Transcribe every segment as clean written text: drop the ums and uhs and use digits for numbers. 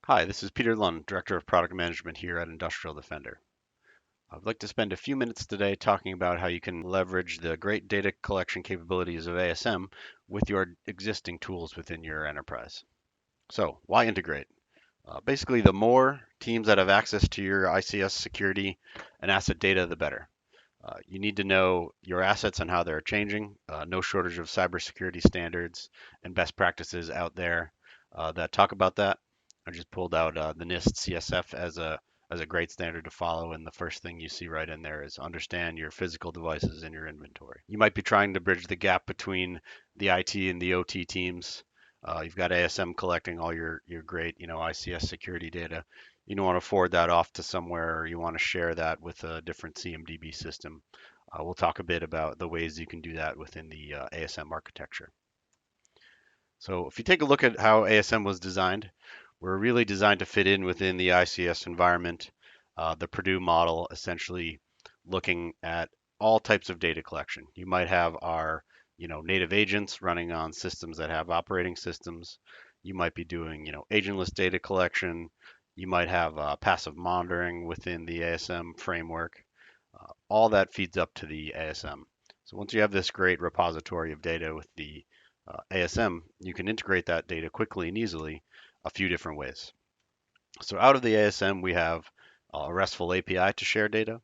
Hi, this is Peter Lund, Director of Product Management here at Industrial Defender. I'd like to spend a few minutes today talking about how you can leverage the great data collection capabilities of ASM with your existing tools within your enterprise. So, why integrate? Basically, the more teams that have access to your ICS security and asset data, the better. You need to know your assets and how they're changing. No shortage of cybersecurity standards and best practices out there that talk about that. I just pulled out the NIST CSF as a great standard to follow, and the first thing you see right in there is understand your physical devices in your inventory. You might be trying to bridge the gap between the IT and the OT teams. You've got ASM collecting all your great, ICS security data. You don't want to forward that off to somewhere, or you want to share that with a different CMDB system. We'll talk a bit about the ways you can do that within the ASM architecture. So if you take a look at how ASM was designed, we're really designed to fit in within the ICS environment. The Purdue model, essentially looking at all types of data collection. You might have our, native agents running on systems that have operating systems. You might be doing, agentless data collection. You might have passive monitoring within the ASM framework. All that feeds up to the ASM. So once you have this great repository of data with the ASM, you can integrate that data quickly and easily a few different ways. So out of the ASM, we have a RESTful API to share data.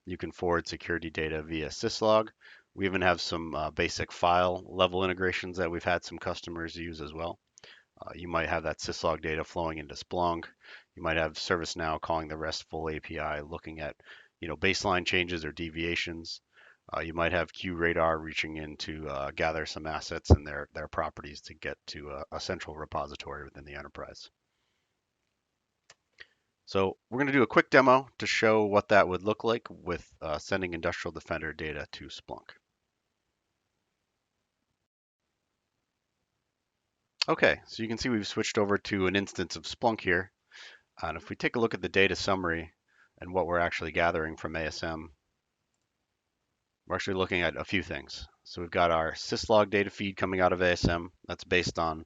You can forward security data via syslog. We even have some basic file level integrations that we've had some customers use as well. You might have that syslog data flowing into Splunk. You might have ServiceNow calling the RESTful API, looking at baseline changes or deviations. You might have QRadar reaching in to gather some assets and their properties to get to a central repository within the enterprise. So we're going to do a quick demo to show what that would look like with sending Industrial Defender data to Splunk. Okay, so you can see we've switched over to an instance of Splunk here. And if we take a look at the data summary and what we're actually gathering from ASM, we're actually looking at a few things. So we've got our syslog data feed coming out of ASM. That's based on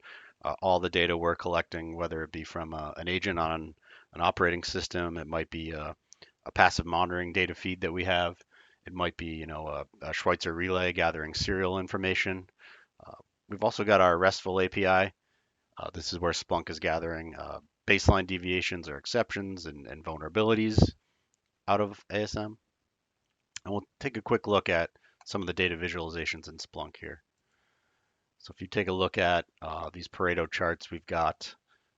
all the data we're collecting, whether it be from an agent on an operating system. It might be a passive monitoring data feed that we have. It might be, a Schweitzer relay gathering serial information. Uh, we've also got our RESTful API. This is where Splunk is gathering baseline deviations or exceptions and vulnerabilities out of ASM. And we'll take a quick look at some of the data visualizations in Splunk here. So if you take a look at these Pareto charts, we've got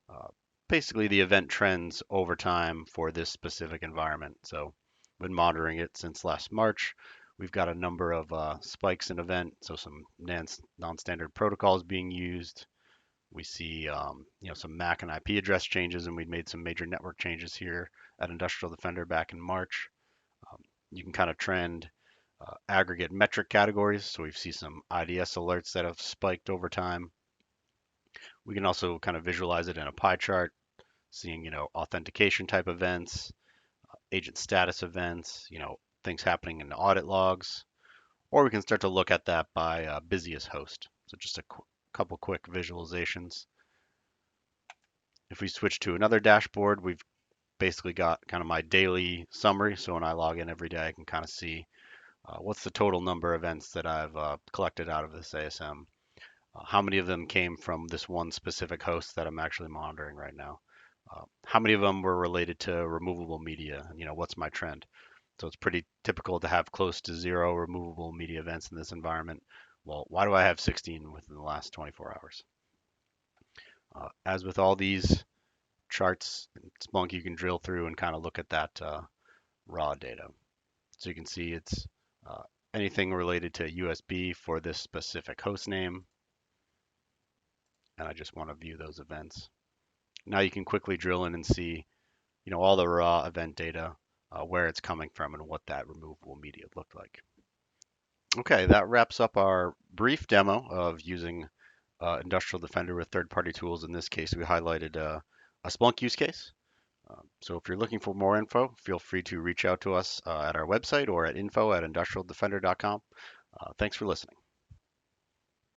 uh, basically the event trends over time for this specific environment. So been monitoring it since last March. We've got a number of spikes in event, so some non-standard protocols being used. We see some MAC and IP address changes, and we've made some major network changes here at Industrial Defender back in March. Um, you can kind of trend aggregate metric categories. So we see some IDS alerts that have spiked over time. We can also kind of visualize it in a pie chart, seeing, authentication type events, agent status events, things happening in the audit logs, or we can start to look at that by busiest host. So just a couple quick visualizations. If we switch to another dashboard, we've basically got kind of my daily summary. So when I log in every day, I can kind of see what's the total number of events that I've collected out of this ASM. How many of them came from this one specific host that I'm actually monitoring right now? How many of them were related to removable media? What's my trend? So it's pretty typical to have close to zero removable media events in this environment. Well, why do I have 16 within the last 24 hours? As with all these charts, Splunk, you can drill through and kind of look at that raw data. So you can see it's uh, anything related to USB for this specific host name. And I just want to view those events. Now you can quickly drill in and see, all the raw event data, where it's coming from and what that removable media looked like. Okay, that wraps up our brief demo of using Industrial Defender with third-party tools. In this case, we highlighted a Splunk use case. So if you're looking for more info, feel free to reach out to us at our website or at info@industrialdefender.com. Thanks for listening.